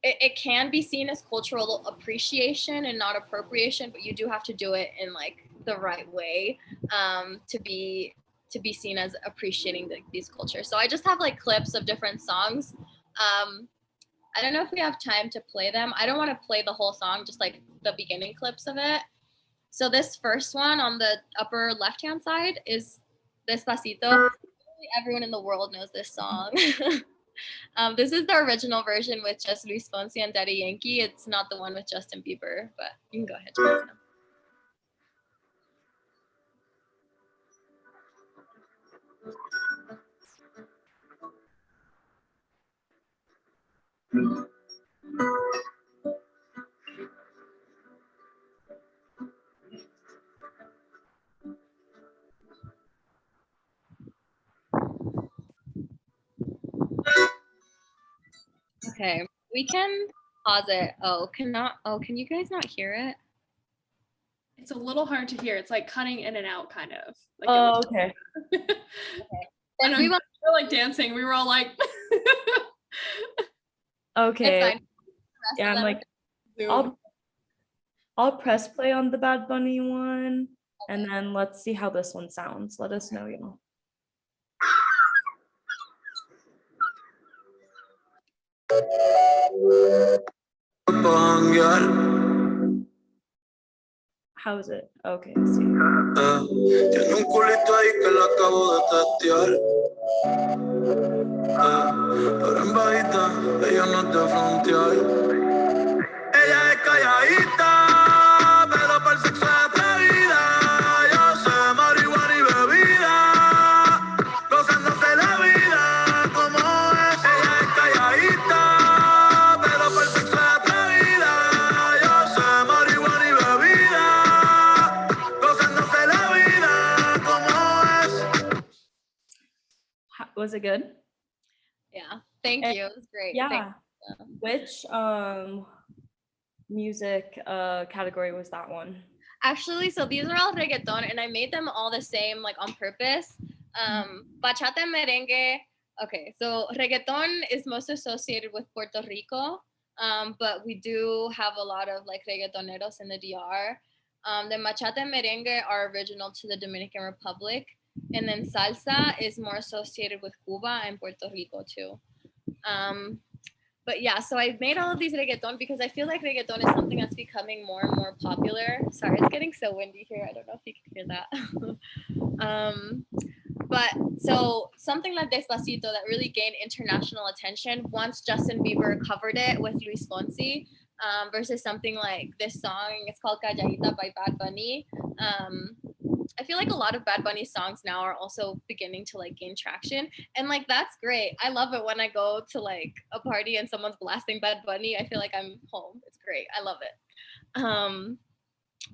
It can be seen as cultural appreciation and not appropriation, but you do have to do it in like the right way to be seen as appreciating these cultures. So I just have like clips of different songs. I don't know if we have time to play them. I don't want to play the whole song, just like the beginning clips of it. So this first one on the upper left-hand side is Despacito. Everyone in the world knows this song. This is the original version with just Luis Fonsi and Daddy Yankee. It's not the one with Justin Bieber, but you can go ahead, Justin. Okay, we can pause it. Can you guys not hear it? It's a little hard to hear. It's like cutting in and out, kind of. Like Oh, okay. And we were like dancing. We were all like. Okay. Yeah, I'm like, Zoom. I'll press play on the Bad Bunny one, and then let's see how this one sounds. Let us know, y'all. How is it? Okay, let's see. Tiene un culito ahí que la acabo de testear. Pero en bajita, ella no te frontear. Ella es calladita, pero para el sexo es atrevida. Yo sé marihuana y bebida, gozándose la vida como es. Ella es calladita, pero para el sexo es atrevida. Yo sé marihuana y bebida, gozándose la vida como es. Was it good? Yeah, thank you. It was great. Yeah. Which music category was that one? Actually, so these are all reggaeton, and I made them all the same, like on purpose. Bachata and merengue. Okay, so reggaeton is most associated with Puerto Rico, but we do have a lot of like reggaetoneros in the DR. Then bachata and merengue are original to the Dominican Republic, and then salsa is more associated with Cuba and Puerto Rico too. But yeah, so I made all of these reggaeton because I feel like reggaeton is something that's becoming more and more popular. Sorry, it's getting so windy here. I don't know if you can hear that. But so something like Despacito that really gained international attention once Justin Bieber covered it with Luis Fonsi, versus something like this song, it's called Calladita by Bad Bunny. I feel like a lot of Bad Bunny songs now are also beginning to like gain traction, and like that's great. I love it when I go to like a party and someone's blasting Bad Bunny. I feel like I'm home. It's great. I love it.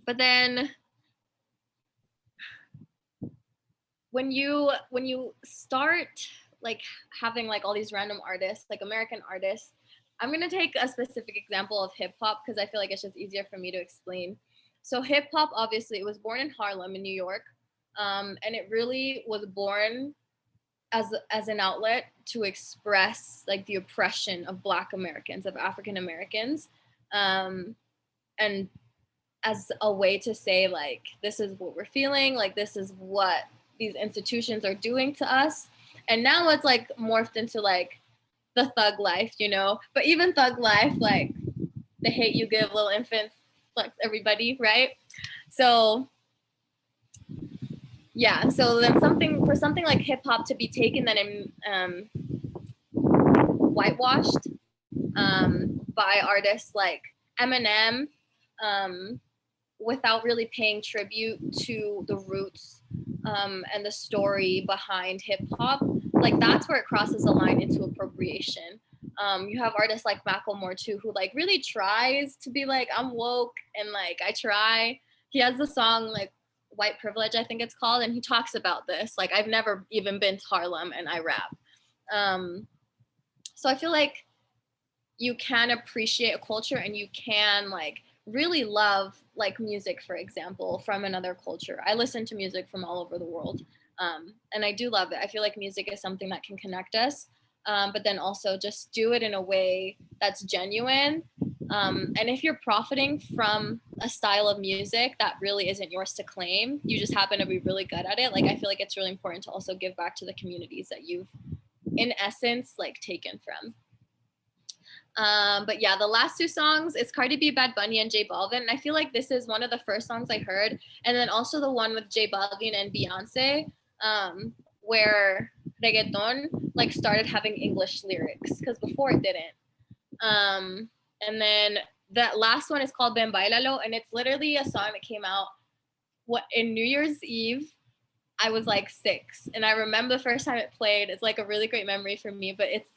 But then when you start like having like all these random artists, like American artists, I'm gonna take a specific example of hip hop because I feel like it's just easier for me to explain. So hip hop, obviously, it was born in Harlem in New York, and it really was born as an outlet to express like the oppression of Black Americans, of African Americans, and as a way to say like, this is what we're feeling, like this is what these institutions are doing to us. And now it's like morphed into like the thug life, you know, but even thug life, like the hate you give little infants, like everybody, right? So yeah, so then something like hip hop to be taken then whitewashed by artists like Eminem, without really paying tribute to the roots and the story behind hip hop, like that's where it crosses the line into appropriation. You have artists like Macklemore too, who like really tries to be like, I'm woke and like I try. He has the song like White Privilege, I think it's called, and he talks about this. Like I've never even been to Harlem and I rap. So I feel like you can appreciate a culture and you can like really love like music, for example, from another culture. I listen to music from all over the world, and I do love it. I feel like music is something that can connect us, but then also just do it in a way that's genuine. And if you're profiting from a style of music that really isn't yours to claim, you just happen to be really good at it, like I feel like it's really important to also give back to the communities that you've in essence like taken from. But yeah, the last two songs, it's Cardi B, Bad Bunny, and J Balvin. And I feel like this is one of the first songs I heard. And then also the one with J Balvin and Beyonce, where reggaeton like started having English lyrics, because before it didn't. And then that last one is called Ben Bailalo, and it's literally a song that came out in New Year's Eve. I was like 6, and I remember the first time it played. It's like a really great memory for me, but it's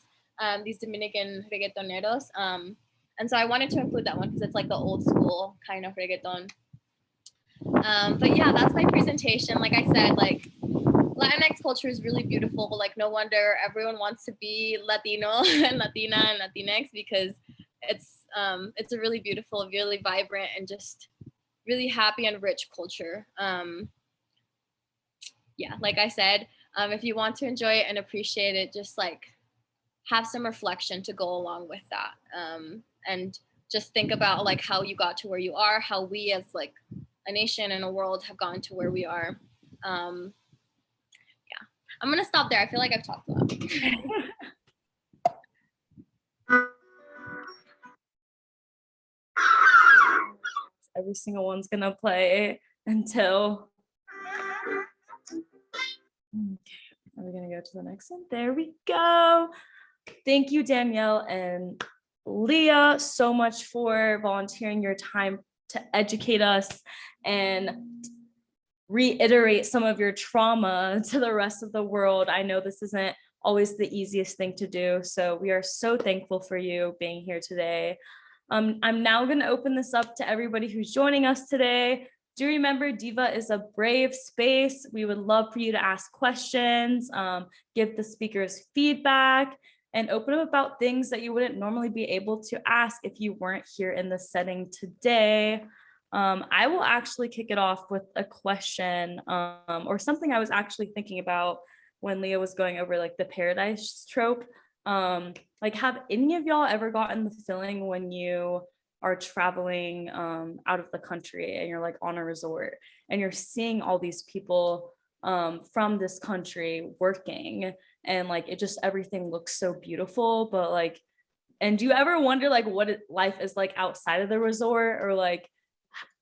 these Dominican reggaetoneros. And so I wanted to include that one because it's like the old school kind of reggaeton. But yeah, that's my presentation. Like I said, like Latinx culture is really beautiful. Like no wonder everyone wants to be Latino and Latina and Latinx, because it's a really beautiful, really vibrant, and just really happy and rich culture. Yeah, like I said, if you want to enjoy it and appreciate it, just like have some reflection to go along with that. And just think about like how you got to where you are, how we as like a nation and a world have gotten to where we are. Yeah, I'm gonna stop there. I feel like I've talked a lot. Every single one's gonna play until, okay, are we gonna go to the next one? There we go. Thank you, Danielle and Leah, so much for volunteering your time to educate us and reiterate some of your trauma to the rest of the world. I know this isn't always the easiest thing to do, so we are so thankful for you being here today. I'm now going to open this up to everybody who's joining us today. Do remember, Diva is a brave space. We would love for you to ask questions, give the speakers feedback, and open up about things that you wouldn't normally be able to ask if you weren't here in the setting today. I will actually kick it off with a question, or something I was actually thinking about when Leah was going over like the paradise trope. Like, have any of y'all ever gotten the feeling when you are traveling out of the country and you're like on a resort and you're seeing all these people from this country working, and like it just, everything looks so beautiful, but like, and do you ever wonder like what life is like outside of the resort, or like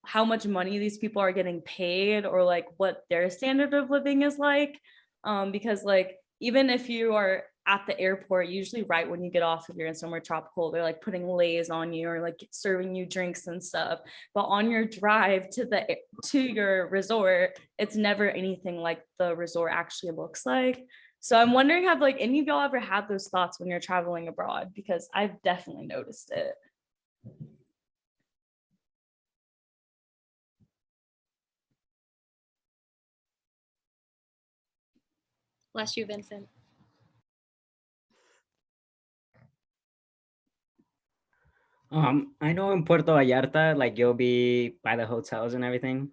how much money these people are getting paid, or like what their standard of living is like? Because like, even if you are at the airport, usually right when you get off, if you're in somewhere tropical, they're like putting lays on you or like serving you drinks and stuff. But on your drive to your resort, it's never anything like the resort actually looks like. So I'm wondering, have like any of y'all ever had those thoughts when you're traveling abroad? Because I've definitely noticed it. Bless you, Vincent. I know in Puerto Vallarta, like you'll be by the hotels and everything,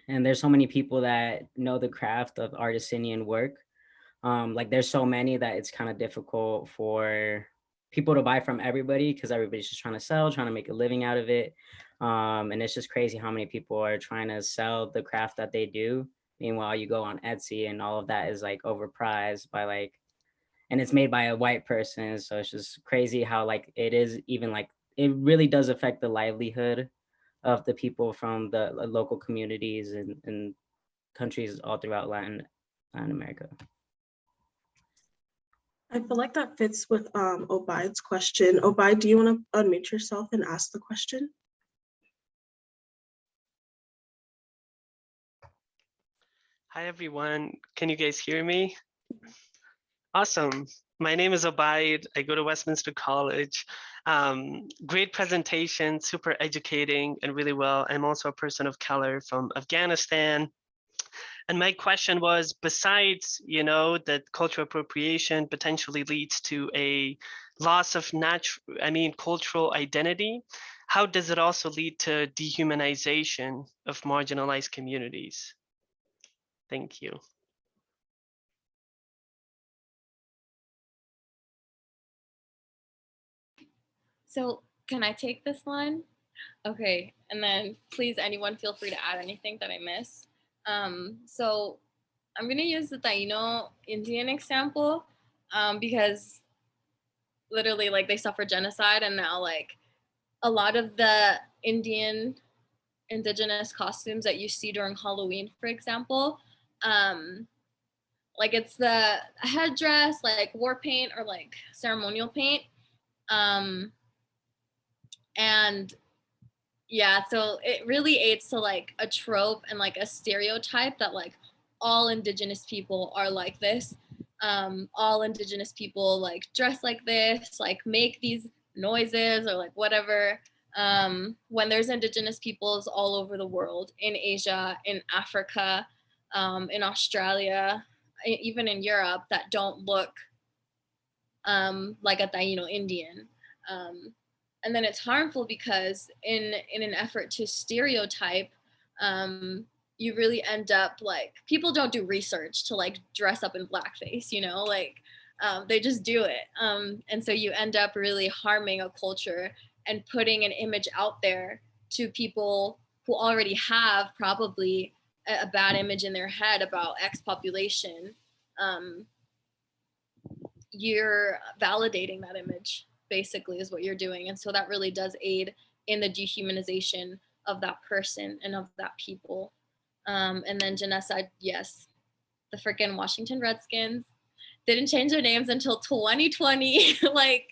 and there's so many people that know the craft of artisanian work. Like there's so many that it's kind of difficult for people to buy from everybody, because everybody's just trying to sell, trying to make a living out of it. And it's just crazy how many people are trying to sell the craft that they do. Meanwhile, you go on Etsy and all of that is like overpriced by like, and it's made by a white person. So it's just crazy how like it is even like, it really does affect the livelihood of the people from the local communities and countries all throughout Latin America. I feel like that fits with Obaid's question. Obaid, do you want to unmute yourself and ask the question? Hi, everyone. Can you guys hear me? Awesome. My name is Obaid. I go to Westminster College. Great presentation, super educating and really well. I'm also a person of color from Afghanistan. And my question was, besides, that cultural appropriation potentially leads to a loss of cultural identity, how does it also lead to dehumanization of marginalized communities? Thank you. So can I take this one? Okay, and then please, anyone feel free to add anything that I miss. So I'm gonna use the Taino Indian example because literally like they suffered genocide, and now like a lot of the indigenous costumes that you see during Halloween, for example, like it's the headdress, like war paint or like ceremonial paint. And yeah, so it really aids to like a trope and like a stereotype that like all indigenous people are like this. All indigenous people like dress like this, like make these noises or like whatever. When there's indigenous peoples all over the world, in Asia, in Africa, in Australia, even in Europe, that don't look like a Taino Indian. And then it's harmful because in an effort to stereotype, you really end up like, people don't do research to like dress up in blackface, you know, like they just do it. And so you end up really harming a culture and putting an image out there to people who already have probably a bad image in their head about X population. You're validating that image, basically, is what you're doing. And so that really does aid in the dehumanization of that person and of that people. And then Janessa, yes, the freaking Washington Redskins didn't change their names until 2020. Like,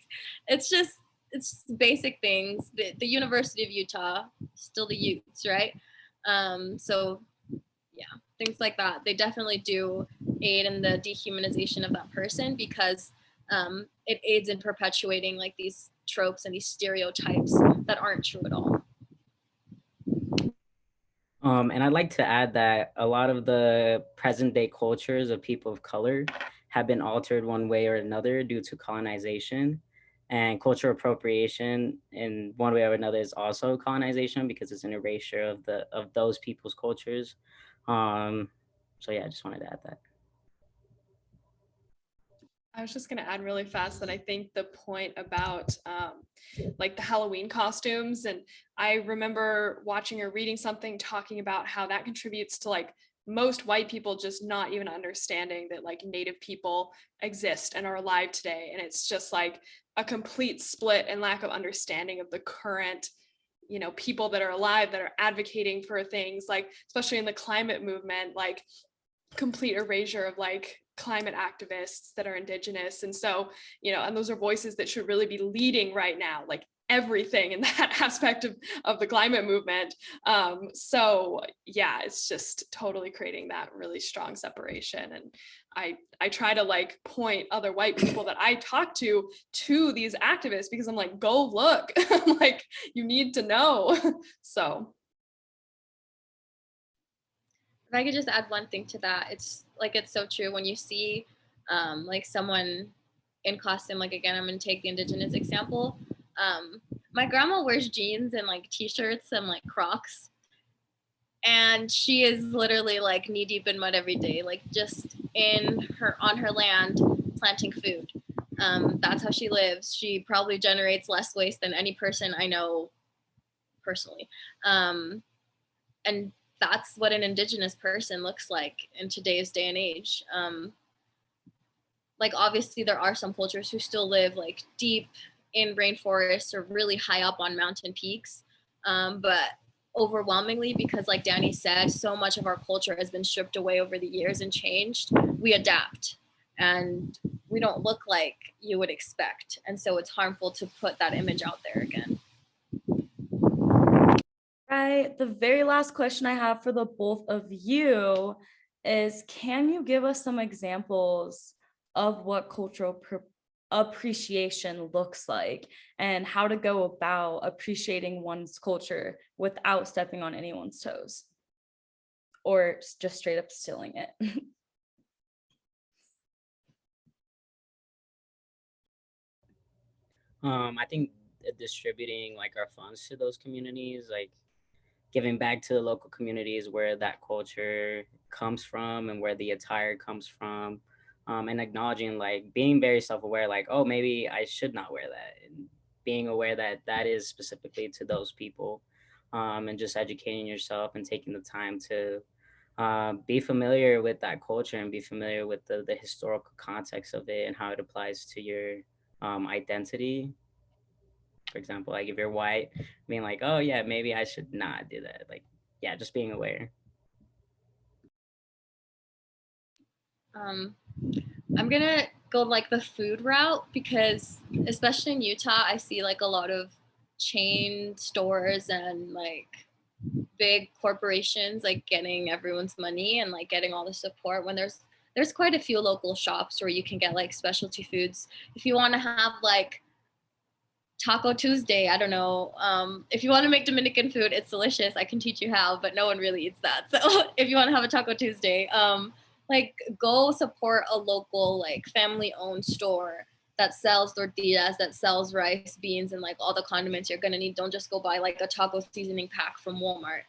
it's basic things. The University of Utah, still the Utes, right? So yeah, things like that. They definitely do aid in the dehumanization of that person because it aids in perpetuating like these tropes and these stereotypes that aren't true at all. And I'd like to add that a lot of the present day cultures of people of color have been altered one way or another due to colonization. And cultural appropriation in one way or another is also colonization because it's an erasure of those people's cultures. So yeah, I just wanted to add that. I was just going to add really fast that I think the point about like the Halloween costumes, and I remember watching or reading something talking about how that contributes to like most white people just not even understanding that like Native people exist and are alive today. And it's just like a complete split and lack of understanding of the current, you know, people that are alive that are advocating for things like, especially in the climate movement, like complete erasure of like climate activists that are Indigenous. And so, you know, and those are voices that should really be leading right now, like everything in that aspect of the climate movement. So yeah, it's just totally creating that really strong separation. And I try to like point other white people that I talk to these activists because I'm like, go look, like you need to know. So. If I could just add one thing to that, it's like, it's so true when you see like someone in costume, like again, I'm gonna take the Indigenous example. My grandma wears jeans and like t-shirts and like Crocs. And she is literally like knee deep in mud every day, like just on her land planting food. That's how she lives. She probably generates less waste than any person I know personally. And that's what an Indigenous person looks like in today's day and age. Like obviously there are some cultures who still live like deep in rainforests or really high up on mountain peaks. But overwhelmingly, because like Danny said, so much of our culture has been stripped away over the years and changed, we adapt and we don't look like you would expect. And so it's harmful to put that image out there again. Right. The very last question I have for the both of you is, can you give us some examples of what cultural appreciation looks like and how to go about appreciating one's culture without stepping on anyone's toes or just straight up stealing it? I think distributing like our funds to those communities, like giving back to the local communities where that culture comes from and where the attire comes from, and acknowledging, like being very self-aware, like, oh, maybe I should not wear that, and being aware that that is specifically to those people, and just educating yourself and taking the time to be familiar with that culture and be familiar with the historical context of it and how it applies to your identity. For example, like if you're white, being like, oh yeah, maybe I should not do that. Like, yeah, just being aware. I'm gonna go like the food route because especially in Utah, I see like a lot of chain stores and like big corporations like getting everyone's money and like getting all the support when there's quite a few local shops where you can get like specialty foods. If you want to have like Taco Tuesday, I don't know. If you want to make Dominican food, it's delicious. I can teach you how, but no one really eats that. So if you want to have a Taco Tuesday, like go support a local like family-owned store that sells tortillas, that sells rice, beans, and like all the condiments you're gonna need. Don't just go buy like a taco seasoning pack from Walmart.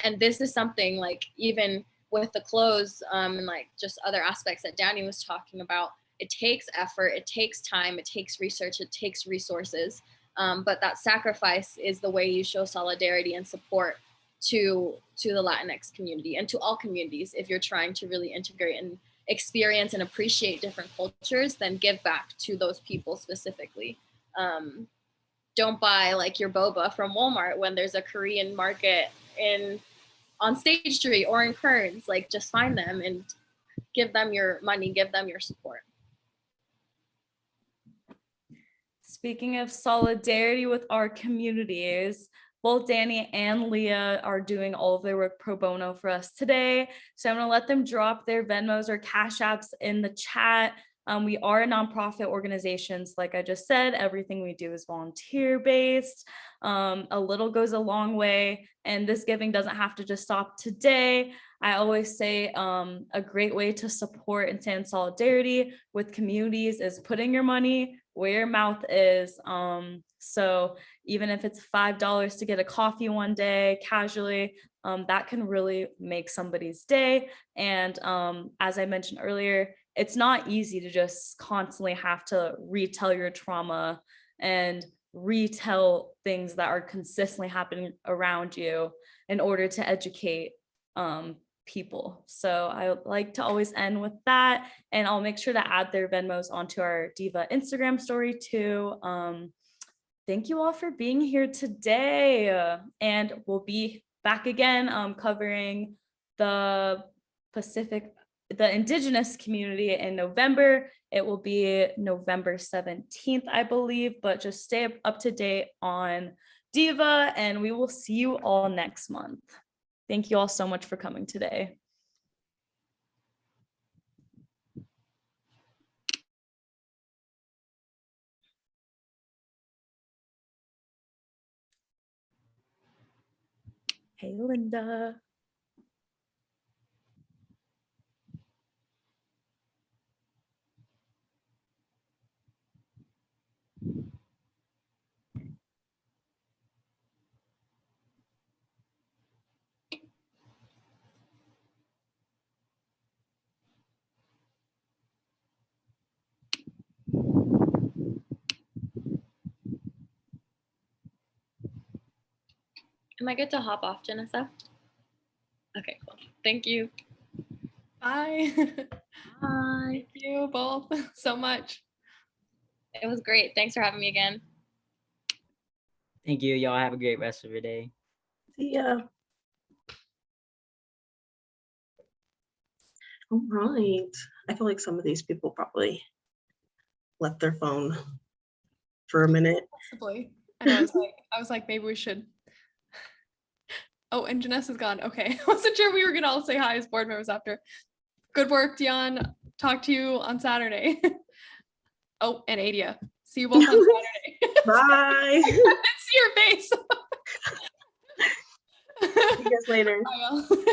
And this is something like even with the clothes and like just other aspects that Danny was talking about, it takes effort, it takes time, it takes research, it takes resources. But that sacrifice is the way you show solidarity and support to the Latinx community and to all communities. If you're trying to really integrate and experience and appreciate different cultures, then give back to those people specifically. Don't buy like your boba from Walmart when there's a Korean market on State Street or in Kearns. Like, just find them and give them your money, give them your support. Speaking of solidarity with our communities, both Danny and Leah are doing all of their work pro bono for us today. So I'm gonna let them drop their Venmos or Cash Apps in the chat. We are a nonprofit organization. So like I just said, everything we do is volunteer based. A little goes a long way, and this giving doesn't have to just stop today. I always say a great way to support and stand in solidarity with communities is putting your money where your mouth is. So even if it's $5 to get a coffee one day casually, that can really make somebody's day. And as I mentioned earlier, it's not easy to just constantly have to retell your trauma and retell things that are consistently happening around you in order to educate people. So I like to always end with that, and I'll make sure to add their Venmos onto our Diva Instagram story too. Thank you all for being here today, and we'll be back again covering the Indigenous community in November. It will be November 17th, I believe, but just stay up to date on Diva, and we will see you all next month. Thank you all so much for coming today. Hey, Linda. Am I good to hop off, Janessa? Okay, cool. Thank you. Bye. Bye. Thank you both so much. It was great. Thanks for having me again. Thank you. Y'all have a great rest of your day. See ya. All right. I feel like some of these people probably left their phone for a minute. Possibly. And I was like, maybe we should. Oh, and Janessa's gone. Okay. I wasn't sure we were gonna all say hi as board members after. Good work, Dion. Talk to you on Saturday. Oh, and Adia. See you both on Saturday. Bye. See your face. See you guys later. Bye, y'all.